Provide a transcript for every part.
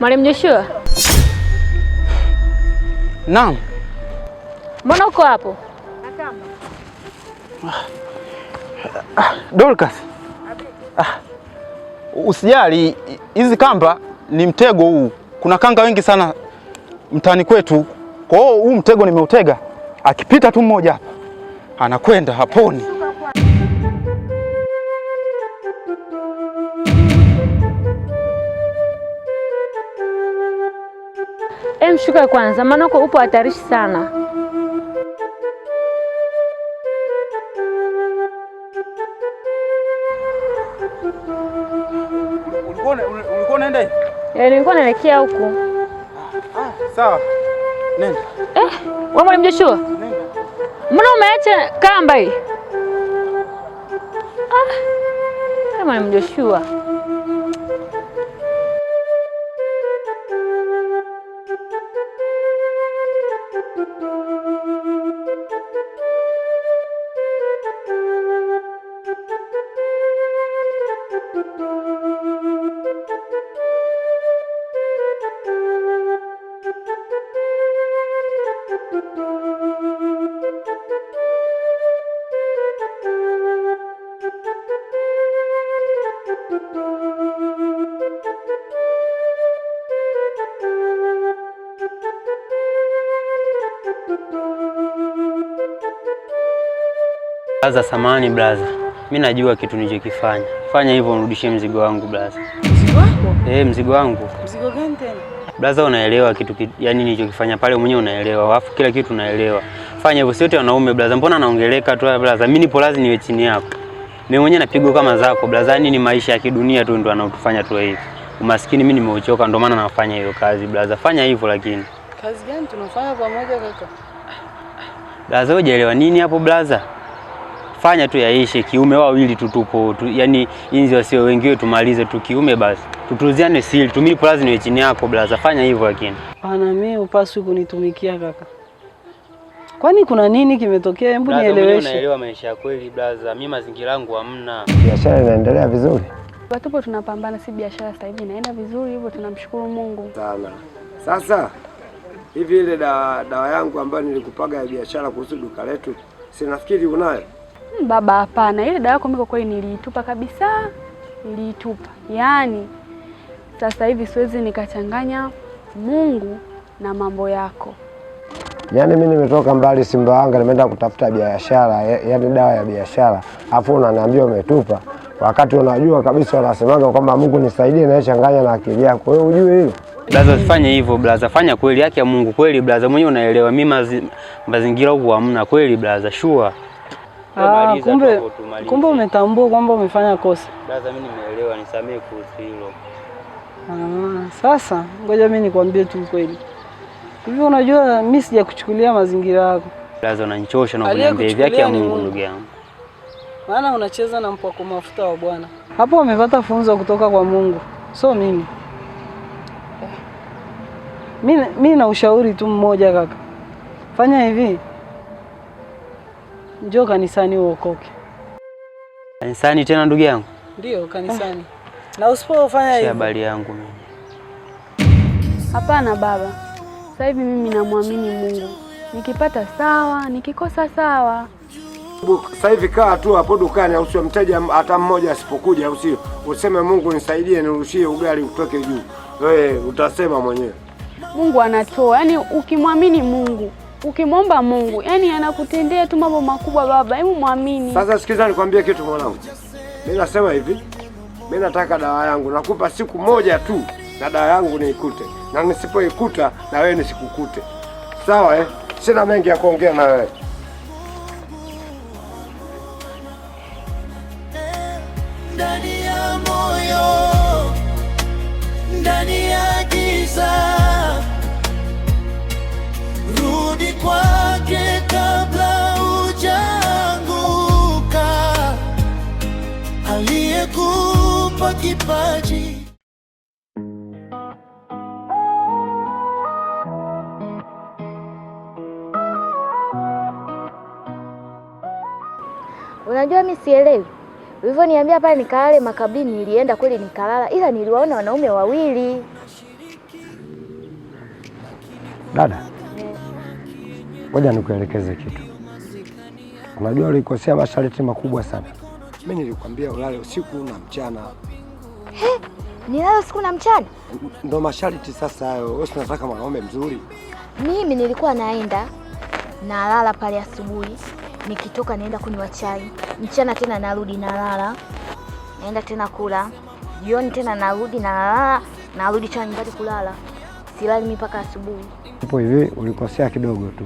Mwalimu Joshua? Naam. Mbona uko hapo? Dorcas. Usijali, hizi kamba ni mtego huu. Kuna kanga wengi sana mtaani kwetu. Kwa hiyo huu mtego nimeutega. Akipita tu mmoja hapa, anakwenda haponi. Mshuka kwanza, maana upo hatarishi sana. Ulikuwa unaenda? Nilikuwa naelekea huku. Sawa. Nenda. Wewe Mwalimu Joshua? Nenda. Mbona umeacha kamba hii? Mwalimu Joshua. Blaza, samani blaza. Mimi najua kitu nilichokifanya. Fanya hivyo unirudishie mzigo wangu blaza. Mzigo wako? Mzigo wangu. Mzigo gani tena? Blaza, unaelewa kitu yani nilichokifanya pale mwenyewe unaelewa. Alafu kila kitu unaelewa. Fanya hivyo, sio wanaume blaza. Mbona naongeleka tu blaza? Mimi nipo lazima niwe chini yako. Mimi mwenyewe napigo kama zako blaza. Ni maisha ya kidunia tu ndio anatufanya tu hivi. Umaskini mimi nimeuchoka, ndio maana nafanya hiyo kazi blaza. Fanya hivyo lakini. Kazi gani tunafanya pamoja kaka? Blaza, hujaelewa nini hapo blaza? Fanya tu yaishe kiume, wawili tu tupo tu, yani inzi wasio wengi tumalize tu kiume basi. Tutuziane siri, mimi lazima niwe chini yako blaza. Fanya hivyo lakini. Pana mimi upaswi kunitumikia kaka. Kwani kuna nini kimetokea? Hebu nieleweshe. Unaelewa maisha ya kweli blaza. Mimi mazingira yangu hamna. Biashara inaendelea vizuri. Tupo tunapambana, si biashara sasa hivi inaenda vizuri hivyo, tunamshukuru Mungu sana. Sasa hivi ile dawa yangu ambayo nilikupaga ya biashara kuhusu duka letu, si nafikiri unayo? Baba, hapana. Ile dawa yako mimi kwa kweli niliitupa kabisa. Niliitupa. Yaani sasa hivi siwezi nikachanganya Mungu na mambo yako. Yaani mimi nimetoka mbali Sumbawanga, nimeenda kutafuta biashara, yaani dawa ya biashara. Afu unaniambia umetupa. Wakati unajua kabisa wanasemaga kwamba Mungu nisaidie na changanya na akili yako. Wewe ujue hilo? Blaza, usifanye hivyo blaza. Fanya kweli, yake ya Mungu kweli blaza. Mwenyewe unaelewa mimi mazingira huko hamna kweli blaza, sure. Kumbe umetambua kwamba umefanya kosa. Blaza, mimi nimeelewa, nisamee kuhusu hilo. Sasa ngoja mimi nikwambie tu kweli. Hivi unajua mimi sijakuchukulia mazingira yako. Blaza, unanichosha na kuniambia hivi, yake ya Mungu ndugu yangu. Maana unacheza na mpako mafuta wa Bwana. Hapo umepata funzo kutoka kwa Mungu. So mimi na ushauri tu mmoja kaka. Fanya hivi. Njoo kanisani uokoke. Kanisani tena ndugu yangu? Ndio, kanisani. Na usipofanya hivyo. Habari yangu mimi. Hapana baba. Sasa hivi mimi namwamini Mungu. Nikipata sawa, nikikosa sawa. Sasa hivi kaa tu hapo dukani, au sio mteja hata mmoja asipokuja, au sio useme Mungu nisaidie nirushie ugali utoke juu. Wewe utasema mwenyewe. Mungu anatoa. Yaani ukimwamini Mungu, ukimwomba Mungu, yaani anakutendea tu mambo makubwa baba. Hebu muamini. Sasa sikiza nikwambie kitu mwanangu. Mimi nasema hivi. Mimi nataka dawa yangu. Nakupa siku moja tu na dawa yangu niikute. Na nisipoikuta na wewe nisikukute. Sawa Sina mengi ya kuongea na wewe. Ndani ya moyo, ndani ya giza, rudi kwake kabla hujaanguka, aliyekupa kipaji. Unajua mimi sielewi. Ulivyoniambia pale nikalale makabrini, nilienda kweli nikalala, ila niliwaona wanaume wawili. Dada, ngoja nikuelekeze kitu. Unajua ulikosea masharti makubwa sana. Mimi nilikwambia ulale usiku na mchana. Nilale usiku na mchana? Ndo masharti sasa hayo. Wewe unataka mwanaume mzuri. Mimi nilikuwa naenda nalala pale asubuhi, nikitoka naenda kunywa chai, mchana tena narudi nalala, naenda tena kula, jioni tena narudi nalala, narudi tena nyumbani kulala. Silali mimi mpaka asubuhi. Hapo hivi ulikosea kidogo tu.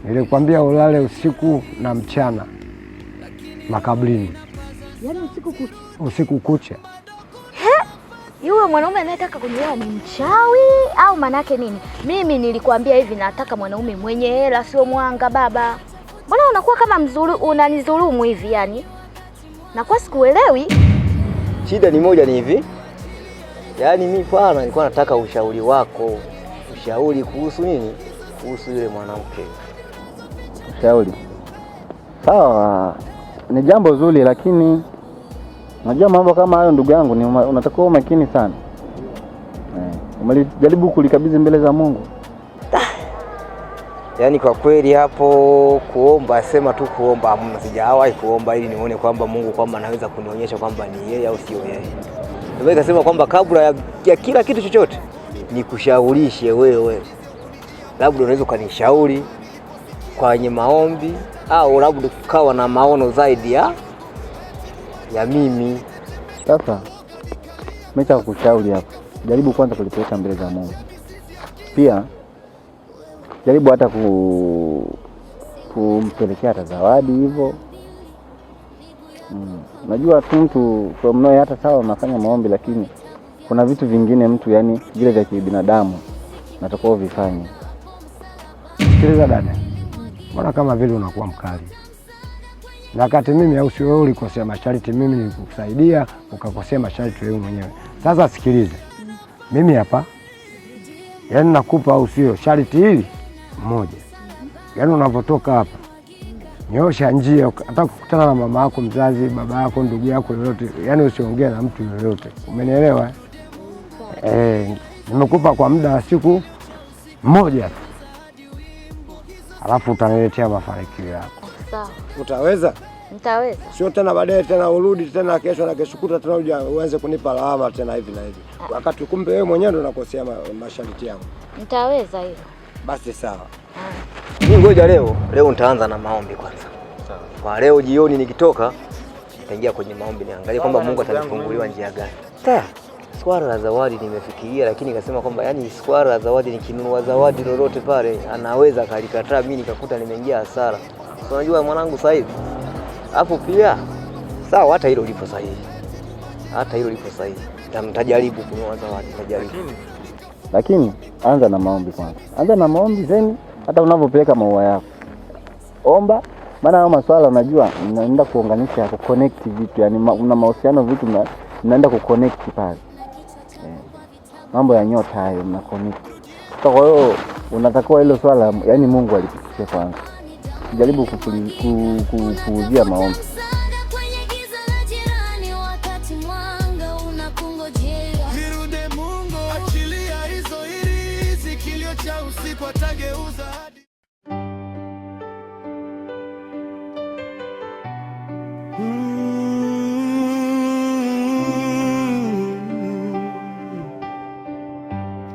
Nilikwambia ulale usiku na mchana makabrini. Yaani usiku kucha? Usiku kucha. Yule mwanaume anayetaka kunioa ni mchawi au manake nini? Mimi nilikwambia hivi, nataka mwanaume mwenye hela, sio mwanga baba. Mbona unakuwa kama unanidhulumu hivi yani? Nakuwa sikuelewi. Shida ni moja, ni hivi. Yaani mimi bwana nilikuwa nataka ushauri wako. Ushauri kuhusu nini? Kuhusu yule mwanamke. Ushauri. Sawa, ni jambo zuri, lakini unajua mambo kama hayo ndugu yangu ni unatakiwa makini sana. Umejaribu kulikabidhi mbele za Mungu? Yaani kwa kweli hapo kuomba, sema tu kuomba, hamna, sijawahi kuomba ili nione kwamba Mungu kwamba anaweza kunionyesha kwamba ni yeye au sio yeye. Ndio nikasema kwamba kabla ya kila kitu chochote nikushaurishi wewe. Labda unaweza kunishauri kwenye maombi au labda ukawa na maono zaidi ya mimi. Sasa mimi kukushauri hapa, jaribu kwanza kulipeleka mbele za Mungu. Pia jaribu hata kumpelekea hata zawadi hivyo. Najua tu mtu kwa mnoe hata sawa unafanya maombi, lakini kuna vitu vingine mtu yani vile vya kibinadamu natakiwa vifanye. Sikiliza dada. Mbona kama vile unakuwa mkali? Na wakati mimi au sio wewe ulikosea masharti, mimi nilikusaidia ukakosea masharti wewe mwenyewe. Sasa sikiliza. Mimi hapa yaani nakupa au sio sharti hili moja. Yaani unapotoka hapa nyosha njia, hata kukutana na mama yako mzazi, baba yako, ndugu yako yoyote, yaani usiongee na mtu yoyote. Umenielewa? Nimekupa kwa muda wa siku moja tu. Alafu utaniletea mafanikio yako. Sawa. Utaweza? Nitaweza. Sio tena baadaye tena urudi tena kesho na kesho kuta tena uanze kunipa lawama tena hivi na hivi. Wakati kumbe wewe mwenyewe ndo unakosea masharti yangu. Nitaweza hilo. Basi sawa. Mimi ngoja leo nitaanza na maombi kwanza. Sawa. Kwa leo jioni nikitoka nitaingia kwenye maombi niangalie kwamba Mungu atanifungulia njia gani. Swala la zawadi nimefikiria, lakini nikasema kwamba yani swala la zawadi nikinunua zawadi lolote pale anaweza akalikataa, mimi nikakuta nimeingia hasara. So unajua mwanangu sasa hivi. Hapo pia sawa, hata hilo lipo sahihi. Nitajaribu kununua zawadi, nitajaribu. Lakini anza na maombi kwanza. Anza na maombi zeni, hata unapopeleka maua yako. Omba, maana hayo maswala unajua unaenda kuunganisha, kuconnect vitu, yani una mahusiano vitu mnaenda kuconnect pale. Mambo ya nyota hayo mna connect. Kwa hiyo unatakiwa hilo swala yani Mungu alipitishe kwanza. Jaribu kupuuzia maombi. Nirude Mungu, achilia hizo hirizi, kilio cha usiku atageuza hadi.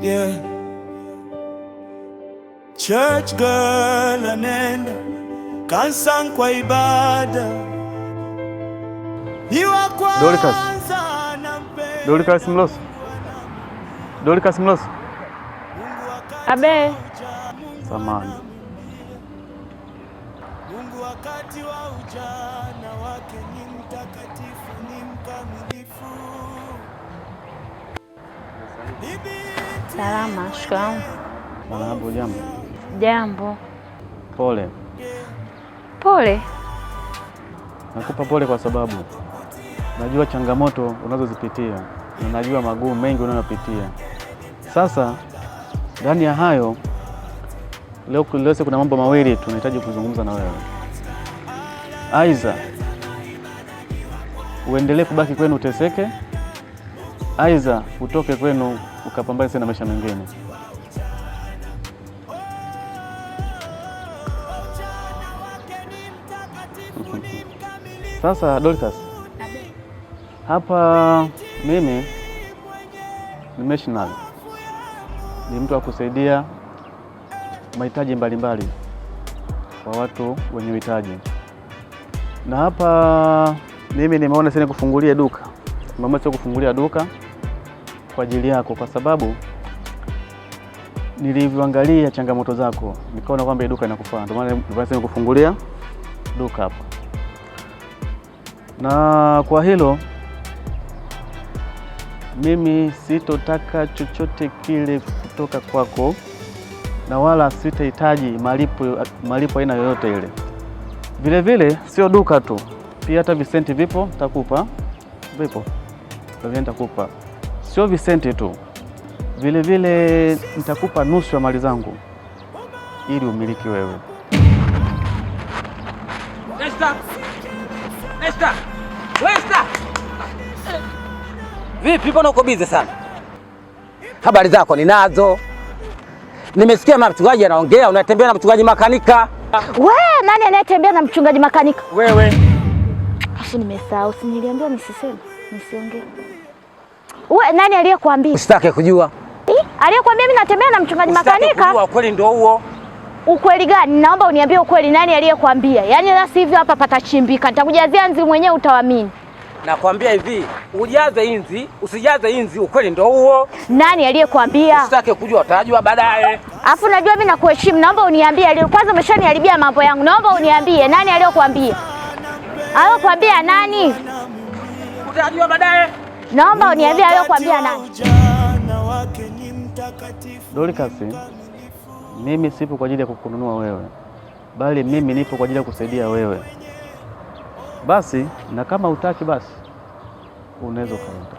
Yeah. Church girl anenda kansan kwa ibada. Dorcas Mloso. Abe. Samahani. Mungu wakati wa ujana wake ni mtakatifu, ni mkamilifu. Salama, shikamoo. Mwanangu, jambo. Jambo. Pole. Pole? Nakupa pole kwa sababu najua changamoto unazozipitia na najua magumu mengi unayopitia. Sasa ndani ya hayo leo kuna mambo mawili tunahitaji kuzungumza na wewe. Aiza uendelee kubaki kwenu uteseke, aiza utoke kwenu ukapambane na maisha mengine. Sasa Dorcas, hapa mimi ni missionary, ni mtu wa kusaidia mahitaji mbalimbali kwa watu wenye uhitaji, na hapa mimi nimeona sasa nikufungulie duka. Mama, sio kufungulia duka kwa ajili yako, kwa sababu nilivyoangalia changamoto zako nikaona kwamba duka inakufaa, ndio maana nilipaswa nikufungulia duka hapa. Na kwa hilo mimi sitotaka chochote kile kutoka kwako, na wala sitahitaji malipo aina yoyote ile. Vile vile sio duka tu, pia hata visenti vipo nitakupa, vipo ndio nitakupa. Sio visenti tu, vile vile nitakupa nusu ya mali zangu ili umiliki wewe. Lesta! Vipi, mbona uko bize sana? Habari zako ninazo. Nimesikia mchungaji anaongea, unatembea na mchungaji makanika. We, nani anayetembea na mchungaji makanika? Wewe. Afu nimesahau, si niliambiwa nisiongee. Wewe, nani aliyekuambia? Usitake kujua. Aliyekuambia mimi natembea na mchungaji makanika? Kujua ukweli ndio huo. Ukweli gani? Naomba uniambie ukweli, nani aliyekuambia? Yaani la sivyo hapa patachimbika. Nitakujazia nzi mwenyewe utaamini. Nakwambia hivi, ujaze inzi, usijaze inzi, ukweli ndio huo. Nani aliyekuambia? Usitake kujua, utajua baadaye. Afu najua mimi nakuheshimu, naomba uniambie. Kwanza umeshaniharibia mambo yangu. Naomba uniambie nani aliyekuambia? Aliyokuambia nani? Utajua baadaye. Naomba uniambie aliyokuambia nani? Dorcas, mimi sipo kwa ajili ya kukununua wewe, bali mimi nipo kwa ajili ya kusaidia wewe. Basi, na kama utaki basi unaweza ukaenda.